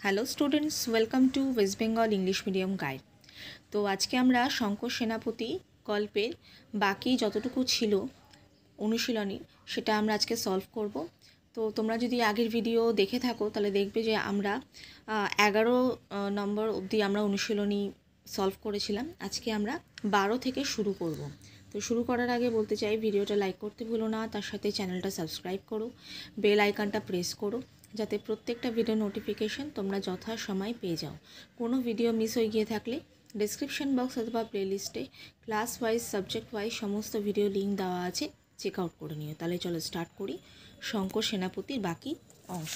Hello students, welcome to West Bengal English medium guide. তো আজকে আমরা শঙ্কর সেনাপতি গল্পের বাকি যতটুকু ছিল অনুশীলনী সেটা আমরা আজকে সলভ করব। তো তোমরা যদি আগের ভিডিও দেখে থাকো তাহলে দেখবে যে আমরা 11 নম্বর অবধি আমরা অনুশীলনী সলভ করেছিলাম। আজকে আমরা 12 থেকে শুরু করব। তো শুরু করার আগে বলতে চাই, ভিডিওটা লাইক করতে ভুলো না, তার সাথে চ্যানেলটা সাবস্ক্রাইব করো, বেল আইকনটা প্রেস করো, যাতে প্রত্যেকটা ভিডিও নোটিফিকেশন তোমরা যথাসময় পেয়ে যাও। কোনো ভিডিও মিস হয়ে গিয়ে থাকলে ডেসক্রিপশন বক্স অথবা প্লেলিস্টে ক্লাস ওয়াইজ সাবজেক্ট ওয়াইজ সমস্ত ভিডিও লিঙ্ক দেওয়া আছে, চেক আউট করে নিও। তাহলে চলো স্টার্ট করি শঙ্কর সেনাপতির বাকি অংশ।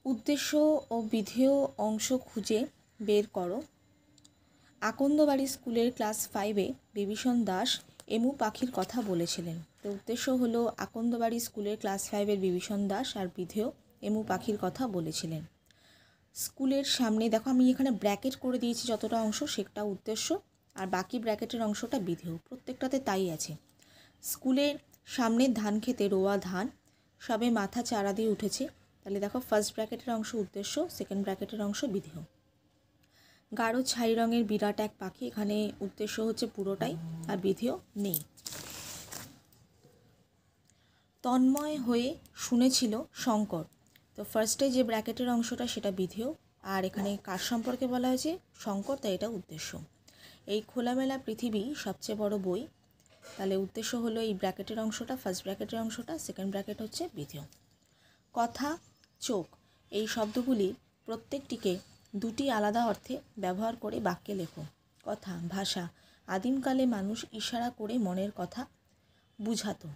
উদ্দেশ্য ও বিধেয় অংশ খুঁজে বের করো। আকন্দবাড়ি স্কুলের ক্লাস 5-এ বিভীষণ দাস এমু পাখির কথা বলেছিলেন। তো উদ্দেশ্য হলো আকন্দবাড়ি স্কুলের ক্লাস 5-এর বিভীষণ দাস আর বিধেয় এমু পাখির কথা বলেছিলেন। স্কুলের সামনে দেখো, আমি এখানে ব্র্যাকেট করে দিয়েছি, যতটা অংশ সেটা উদ্দেশ্য আর বাকি ব্র্যাকেটের অংশটা বিধেয়, প্রত্যেকটাতে তাই আছে। স্কুলের সামনের ধান খেতে রোয়া ধান সবে মাথা চারা দিয়ে উঠেছে। তাহলে দেখো, ফার্স্ট ব্র্যাকেটের অংশ উদ্দেশ্য, সেকেন্ড ব্র্যাকেটের অংশ বিধেয়। গাঢ় ছাই রঙের বিরাট এক পাখি, এখানে উদ্দেশ্য হচ্ছে পুরোটাই আর বিধেয় নেই। তন্ময় হয়ে শুনেছিল শঙ্কর, তো ফার্স্টে যে ব্র্যাকেটের অংশটা সেটা বিধেয়, আর এখানে কার সম্পর্কে বলা হয়েছে? শঙ্কর, তাই এটা উদ্দেশ্য। এই খোলামেলা পৃথিবী সবচেয়ে বড় বই, তাহলে উদ্দেশ্য হলো এই ব্র্যাকেটের অংশটা, ফার্স্ট ব্র্যাকেটের অংশটা, সেকেন্ড ব্র্যাকেট হচ্ছে বিধেয়। কথা, চোখ, এই শব্দগুলি প্রত্যেকটিকে দুটি আলাদা অর্থে ব্যবহার করে বাক্যে লেখো। কথা, ভাষা, আদিমকালে মানুষ ইশারা করে মনের কথা বুঝাতো।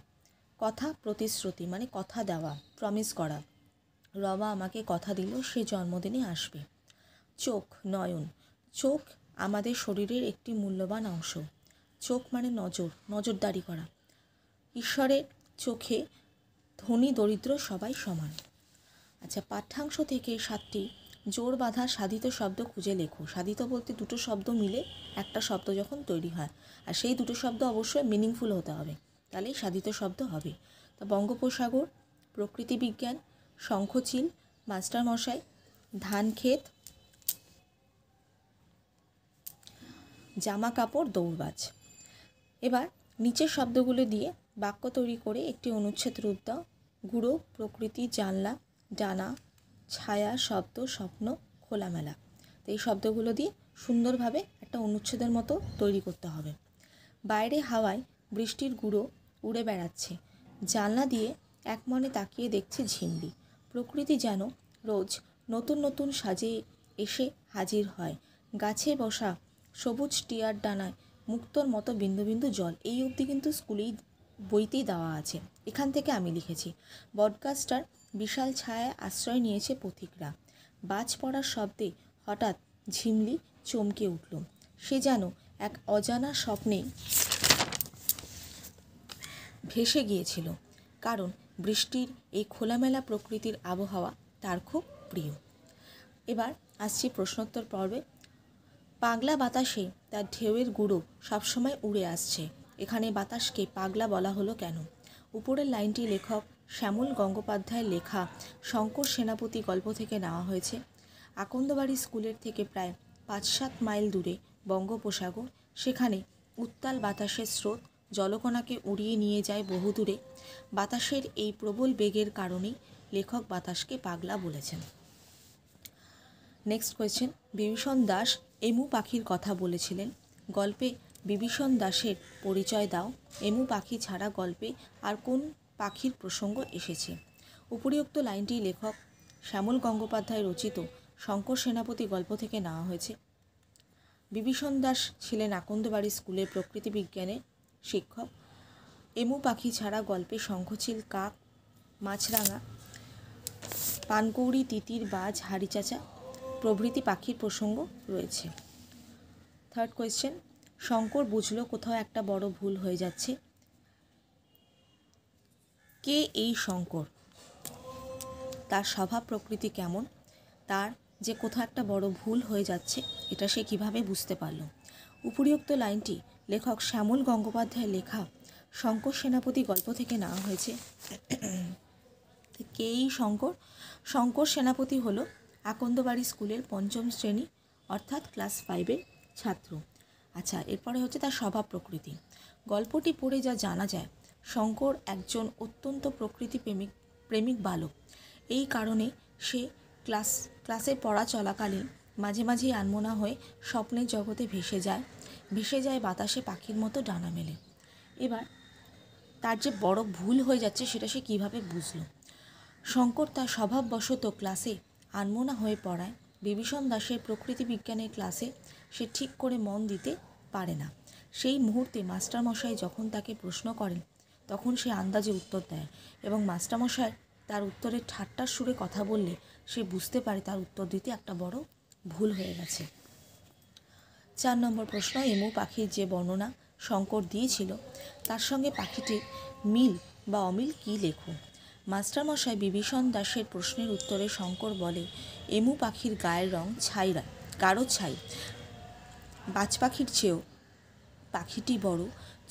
কথা, প্রতিশ্রুতি, মানে কথা দেওয়া, প্রমিস করা। রবা আমাকে কথা দিল সে জন্মদিনে আসবে। চোখ, নয়ন, চোখ আমাদের শরীরের একটি মূল্যবান অংশ। চোখ মানে নজর, নজরদারি করা। ঈশ্বরের চোখে ধনী দরিদ্র সবাই সমান। আচ্ছা, পাঠ্যাংশ থেকে 7টি জোর বাঁধা সাধিত শব্দ খুঁজে লেখো। সাধিত বলতে দুটো শব্দ মিলে একটা শব্দ যখন তৈরি হয়, আর সেই দুটো শব্দ অবশ্যই মিনিংফুল হতে হবে, তাহলেই সাধিত শব্দ হবে। তা বঙ্গোপসাগর, প্রকৃতি বিজ্ঞান, শঙ্খচিল, মাস্টারমশাই, ধান ক্ষেত, জামা কাপড়, দৌড়বাজ। এবার নিচের শব্দগুলো দিয়ে বাক্য তৈরি করে একটি অনুচ্ছেদ রূপ দাও। গুঁড়ো, প্রকৃতি, জানলা, ডানা, ছায়া, শব্দ, স্বপ্ন, খোলামেলা। তো এই শব্দগুলো দিয়ে সুন্দরভাবে একটা অনুচ্ছেদের মতো তৈরি করতে হবে। বাইরে হাওয়ায় বৃষ্টির গুঁড়ো উড়ে বেড়াচ্ছে। জানলা দিয়ে এক মনে তাকিয়ে দেখছে ঝিমলি। প্রকৃতি যেন রোজ নতুন নতুন সাজে এসে হাজির হয়। গাছে বসা সবুজ টিয়ার ডানায় মুক্তোর মতো বিন্দু বিন্দু জল। এই অবধি কিন্তু স্কুলেই বইতেই দেওয়া আছে, এখান থেকে আমি লিখেছি। বটগাছটার বিশাল ছায়ায় আশ্রয় নিয়েছে পথিকরা। বাজ পড়ার শব্দে হঠাৎ ঝিমলি চমকে উঠল। সে যেন এক অজানা স্বপ্নে ভেসে গিয়েছিল, কারণ বৃষ্টির এই খোলামেলা প্রকৃতির আবহাওয়া তার খুব প্রিয়। এবার আসছি প্রশ্নোত্তর পর্বে। পাগলা বাতাসে তার ঢেউয়ের গুঁড়ো সবসময় উড়ে আসছে। এখানে বাতাসকে পাগলা বলা হলো কেন? উপরের লাইনটি লেখক শ্যামল গঙ্গোপাধ্যায়ের লেখা শঙ্কর সেনাপতি গল্প থেকে নেওয়া হয়েছে। আকন্দবাড়ি স্কুলের থেকে প্রায় 5-7 মাইল দূরে বঙ্গোপসাগর, সেখানে উত্তাল বাতাসের স্রোত জলকণাকে উড়িয়ে নিয়ে যায় বহুদূরে। বাতাসের এই প্রবল বেগের কারণেই লেখক বাতাসকে পাগলা বলেছেন। Next question, Bibhishan Das emu পাখির কথা বলেছিলেন। গল্পে বিভীষণ দাসের পরিচয় দাও। এমু পাখি ছাড়া গল্পে আর কোন পাখির প্রসঙ্গ এসেছে? উপরিউক্ত লাইনটি লেখক শ্যামল গঙ্গোপাধ্যায় রচিত শঙ্কর সেনাপতি গল্প থেকে নেওয়া হয়েছে। বিভীষণ দাস ছিলেন আকন্দবাড়ি স্কুলের প্রকৃতি বিজ্ঞানের শিক্ষক। এমু পাখি ছাড়া গল্পে শঙ্খচিল, কাক, মাছরাঙা, পানকৌড়ি, তিতির, বাজ, হাড়িচাচা প্রভৃতি পাখির প্রসঙ্গ রয়েছে। থার্ড কোয়েশ্চেন, শঙ্কর বুঝলো কোথাও একটা বড় ভুল হয়ে যাচ্ছে। কে এই শঙ্কর? তার স্বভাব প্রকৃতি কেমন? তার যে কোথাও একটা বড় ভুল হয়ে যাচ্ছে, এটা সে কিভাবে বুঝতে পারল? উপরিউক্ত লাইনটি লেখক শ্যামল গঙ্গোপাধ্যায়ের লেখা শঙ্কর সেনাপতি গল্প থেকে নেওয়া হয়েছে। কে এই শঙ্কর? শঙ্কর সেনাপতি হলো আকন্দবাড়ি স্কুলের পঞ্চম শ্রেণী অর্থাৎ ক্লাস 5-এর ছাত্র। আচ্ছা, এরপরে হচ্ছে তার স্বভাব প্রকৃতি। গল্পটি পড়ে যা জানা যায়, শঙ্কর একজন অত্যন্ত প্রকৃতি প্রেমিক বালক। এই কারণে সে ক্লাসে পড়া চলাকালীন মাঝে মাঝেই আনমনা হয়ে স্বপ্নের জগতে ভেসে যায় বাতাসে পাখির মতো ডানা মেলে। এবার তার যে বড় ভুল হয়ে যাচ্ছে সেটা সে কীভাবে বুঝল? শঙ্কর তার স্বভাববশত ক্লাসে আনমনা হয়ে পড়ায় বিভীষণ দাসের প্রকৃতি বিজ্ঞানের ক্লাসে সে ঠিক করে মন দিতে পারে না। সেই মুহূর্তে মাস্টারমশাই যখন তাকে প্রশ্ন করেন তখন সে আন্দাজে উত্তর দেয় এবং মাস্টারমশাই তার উত্তরে ঠাট্টার সুরে কথা বললে সে বুঝতে পারে তার উত্তর দিতে একটা বড় ভুল হয়ে গেছে। 4 নম্বর প্রশ্ন, এমু পাখির যে বর্ণনা শঙ্কর দিয়েছিল তার সঙ্গে পাখিটির মিল বা অমিল কী লেখো। মাস্টারমশাই বিভীষণ দাসের প্রশ্নের উত্তরে শঙ্কর বলে, এমু পাখির গায়ের রং গাঢ় ছাই। বাজ পাখির চেয়েও পাখিটি বড়,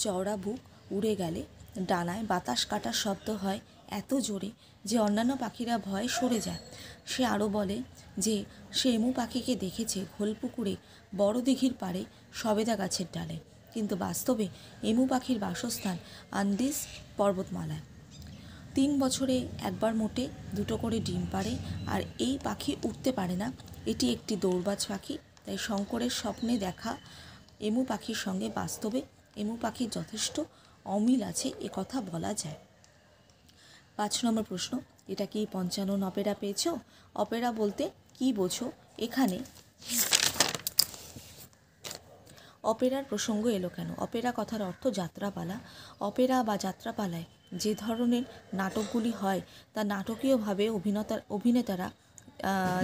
চওড়া বুক, উড়ে গেলে ডানায় বাতাস কাটার শব্দ হয় এত জোরে যে অন্যান্য পাখিরা ভয়ে সরে যায়। সে আরও বলে যে সে এমু পাখিকে দেখেছে ঘোলপুকুরে বড় দিঘির পাড়ে সবেদা গাছের ডালে, কিন্তু বাস্তবে এমু পাখির বাসস্থান আন্দিজ পর্বতমালায়। 3 বছরে একবার মোটে 2টো করে ডিম পাড়ে, আর এই পাখি উঠতে পারে না। এটি একটি দৌড়বাজ পাখি, তাই শঙ্করের স্বপ্নে দেখা এমু পাখির সঙ্গে বাস্তবে এমু পাখির যথেষ্ট অমিল আছে এ কথা বলা যায়। 5 নম্বর প্রশ্ন, এটা কি পঞ্চানন অপেরা পেয়েছ? অপেরা বলতে কি বোঝো? এখানে অপেরার প্রসঙ্গ এলো কেন? অপেরা কথার অর্থ যাত্রাপালা। অপেরা বা যাত্রাপালায় যে ধরনের নাটকগুলি হয় তা নাটকীয়ভাবে অভিনেতারা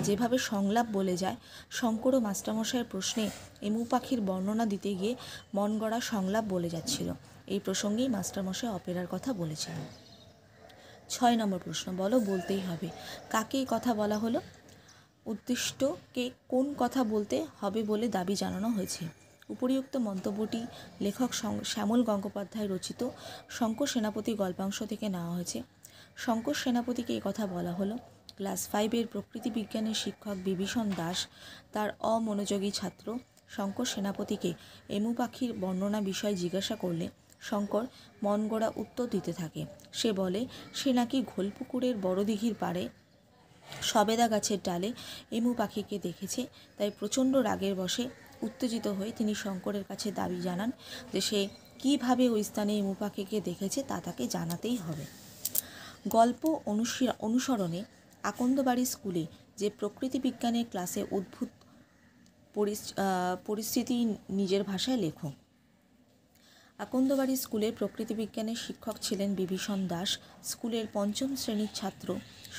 যেভাবে সংলাপ বলে যায়, শঙ্কর ও মাস্টারমশাইয়ের প্রশ্নে এমু পাখির বর্ণনা দিতে গিয়ে মন গড়া সংলাপ বলে যাচ্ছিল। এই প্রসঙ্গেই মাস্টারমশাই অপেরার কথা বলেছিলেন। 6 নম্বর প্রশ্ন, বলো, বলতেই হবে। কাকে এই কথা বলা হলো? উদ্দিষ্টকে কোন কথা বলতে হবে বলে দাবি জানানো হয়েছে? উপরিউক্ত মন্তব্যটি লেখক শ্যামল গঙ্গোপাধ্যায় রচিত শঙ্কর সেনাপতি গল্পাংশ থেকে নেওয়া হয়েছে। শঙ্কর সেনাপতিকে এই কথা বলা হলো ক্লাস 5-এর প্রকৃতি বিজ্ঞানের শিক্ষক বিভীষণ দাস তার অমনোযোগী ছাত্র শঙ্কর সেনাপতিকে এমু পাখির বর্ণনা বিষয়ে জিজ্ঞাসা করলে শঙ্কর মন গড়া উত্তর দিতে থাকে। সে বলে সে নাকি ঘোলপুকুরের বড় দিঘির পাড়ে সবেদা গাছের ডালে এমু পাখিকে দেখেছে। তাই প্রচণ্ড রাগের বশে উত্তেজিত হয়ে তিনি শঙ্করের কাছে দাবি জানান যে সে কীভাবে ওই স্থানে এমু পাখিকে দেখেছে তা তাকে জানাতেই হবে। গল্প অনুসরণে আকন্দবাড়ি স্কুলে যে প্রকৃতি বিজ্ঞানের ক্লাসে অদ্ভুত পরিস্থিতি নিজের ভাষায় লেখো। আকন্দবাড়ি স্কুলের প্রকৃতি বিজ্ঞানের শিক্ষক ছিলেন বিভীষণ দাস। স্কুলের 5ম শ্রেণীর ছাত্র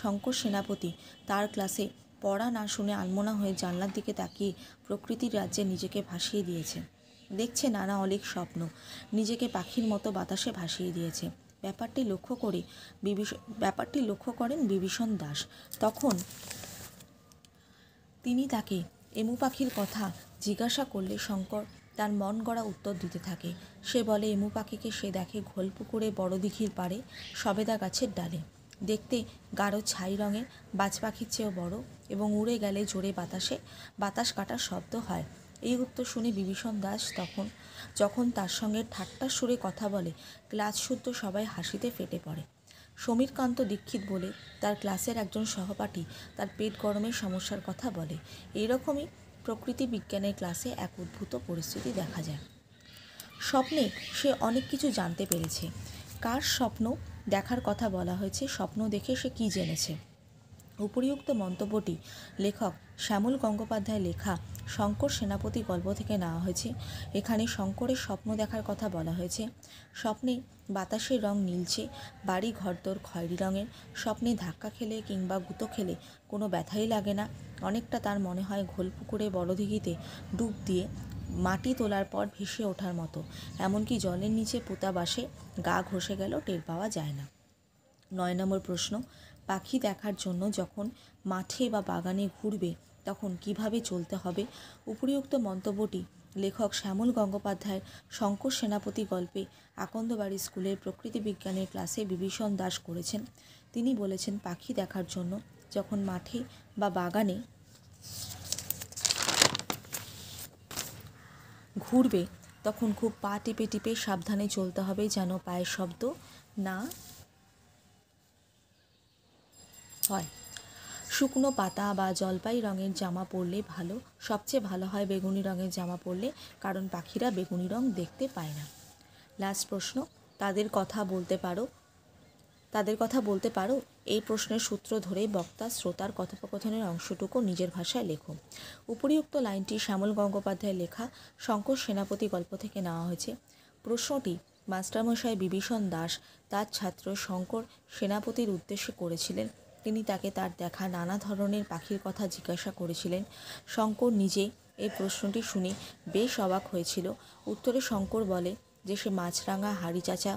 শঙ্কর সেনাপতি তার ক্লাসে পড়া না শুনে আনমনা হয়ে জানলার দিকে তাকিয়ে প্রকৃতির রাজ্যে নিজেকে ভাসিয়ে দিয়েছে। দেখছে নানা অলীক স্বপ্ন, নিজেকে পাখির মতো বাতাসে ভাসিয়ে দিয়েছে। ব্যাপারটি লক্ষ্য করেন বিভীষণ দাস। তখন তিনি তাকে এমু পাখির কথা জিজ্ঞাসা করলে শঙ্কর তার মন গড়া উত্তর দিতে থাকে। সে বলে এমু পাখিকে সে দেখে ঘোলপুকুরে বড় দিঘির পাড়ে সবেদা গাছের ডালে, দেখতে গাঢ় ছাই রঙের, বাজ পাখির চেয়েও বড় এবং উড়ে গেলে জোরে বাতাস কাটার শব্দ হয়। এই উত্তর শুনে বিভীষণ দাস যখন তার সঙ্গে ঠাট্টার সুরে কথা বলে ক্লাস শুদ্ধ সবাই হাসিতে ফেটে পড়ে। সমীরকান্ত দীক্ষিত বলে তার ক্লাসের একজন সহপাঠী তার পেট গরমের সমস্যার কথা বলে। এইরকমই প্রকৃতি বিজ্ঞানের ক্লাসে এক উদ্ভূত পরিস্থিতি দেখা যায়। স্বপ্নে সে অনেক কিছু জানতে পেরেছে। কার স্বপ্ন দেখার কথা বলা হয়েছে? স্বপ্ন দেখে সে কী জেনেছে? উপরিউক্ত মন্তব্যটি লেখক শ্যামল গঙ্গোপাধ্যায় লেখা শঙ্কর সেনাপতি গল্প থেকে নেওয়া হয়েছে। এখানে শঙ্করের স্বপ্ন দেখার কথা বলা হয়েছে। স্বপ্নে বাতাসের রং নীলচে, বাড়ি ঘরদোর খয়েরি রঙের। স্বপ্নে ধাক্কা খেলে কিংবা গুঁতো খেলে কোনো ব্যথাই লাগে না। অনেকটা তার মনে হয় ঘোলপুকুরে বড় দিঘিতে ডুব দিয়ে মাটি তোলার পর ভেসে ওঠার মতো। এমনকি জলের নিচে পোতা বাসে গা ঘষে গেলেও টের পাওয়া যায় না। 9 নম্বর প্রশ্ন, পাখি দেখার জন্য যখন মাঠে বা বাগানে ঘুরবে তখন কিভাবে চলতে হবে? উপরিউক্ত মন্তব্যটি লেখক শ্যামল গঙ্গোপাধ্যায়ের শঙ্কর সেনাপতি গল্পে আকন্দবাড়ি স্কুলের প্রকৃতি বিজ্ঞানের ক্লাসে বিভীষণ দাস করেছেন। তিনি বলেছেন, পাখি দেখার জন্য যখন মাঠে বা বাগানে ঘুরবে তখন খুব পা টিপে টিপে সাবধানে চলতে হবে, যেন পায়ের শব্দ না হয়। শুকনো পাতা বা জলপাই রঙের জামা পরলে ভালো, সবচেয়ে ভালো হয় বেগুনি রঙের জামা পরলে, কারণ পাখিরা বেগুনি রঙ দেখতে পায় না। লাস্ট প্রশ্ন, তাদের কথা বলতে পারো? এই প্রশ্নের সূত্র ধরে বক্তা শ্রোতার কথোপকথনের অংশটুকু নিজের ভাষায় লেখো। উপরিউক্ত লাইনটি শ্যামল গঙ্গোপাধ্যায়ের লেখা শঙ্কর সেনাপতি গল্প থেকে নেওয়া হয়েছে। প্রশ্নটি মাস্টারমশাই বিভীষণ দাস তার ছাত্র শঙ্কর সেনাপতির উদ্দেশ্যে করেছিলেন। তিনি তাকে তার দেখা নানা ধরনের পাখির কথা জিজ্ঞাসা করেছিলেন। শঙ্কর নিজে এই প্রশ্নটি শুনে বেশ অবাক হয়েছিল। উত্তরে শঙ্কর বলে যে সে মাছরাঙা, হাড়িচাঁচা,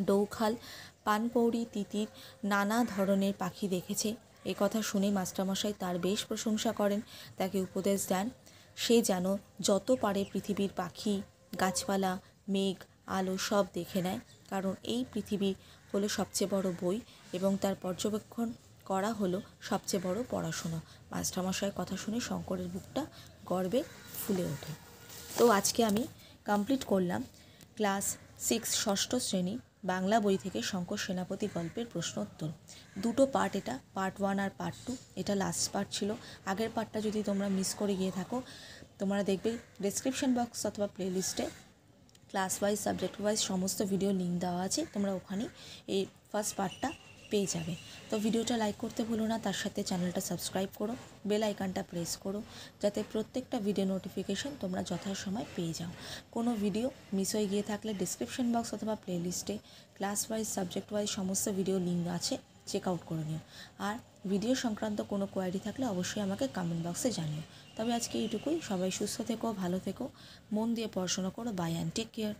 ডৌখাল, পানপৌড়ি, তিতির নানা ধরনের পাখি দেখেছে। এ কথা শুনে মাস্টারমশাই তার বেশ প্রশংসা করেন, তাকে উপদেশ দেন সে যেন যত পারে পৃথিবীর পাখি, গাছপালা, মেঘ, আলো সব দেখে নেয়, কারণ এই পৃথিবী হলো সবচেয়ে বড় বই এবং তার পর্যবেক্ষণ করা হলো সবচেয়ে বড় পড়াশোনা। মাস্টারমশাইয়ের কথা শুনে শঙ্করের বুকটা গর্বে ফুলে ওঠে। তো আজকে আমি কমপ্লিট করলাম ক্লাস 6 ষষ্ঠ শ্রেণী বাংলা বই থেকে শঙ্কর সেনাপতি গল্পের প্রশ্নোত্তর। দুটো পার্ট, এটা পার্ট 1 আর পার্ট 2। এটা লাস্ট পার্ট ছিল। আগের পার্টটা যদি তোমরা মিস করে গিয়ে থাকো, তোমরা দেখবে ডেসক্রিপশন বক্স অথবা প্লেলিস্টে ক্লাস ওয়াইজ, সাবজেক্ট ওয়াইজ সমস্ত ভিডিও লিঙ্ক দেওয়া আছে, তোমরা ওখানে এই ফার্স্ট পার্টটা পেয়ে যাবে। তো ভিডিওটা লাইক করতে ভুলো না, তার সাথে চ্যানেলটা সাবস্ক্রাইব করো, বেল আইকনটা প্রেস করো, যাতে প্রত্যেকটা ভিডিও নোটিফিকেশন তোমরা যথাসময় পেয়ে যাও। কোনো ভিডিও মিস হয়ে গিয়ে থাকলে ডিসক্রিপশন বক্স অথবা প্লেলিস্টে ক্লাস ওয়াইজ, সাবজেক্ট ওয়াইজ সমস্ত ভিডিও লিঙ্ক আছে, চেক আউট করে নিও। আর ভিডিও সংক্রান্ত কোনো কোয়ারি থাকলে অবশ্যই আমাকে কমেন্ট বক্সে জানিও। তবে আজকে এইটুকুই। সবাই সুস্থ থেকো, ভালো থেকো, মন দিয়ে পড়াশোনা করো। Bye and take care.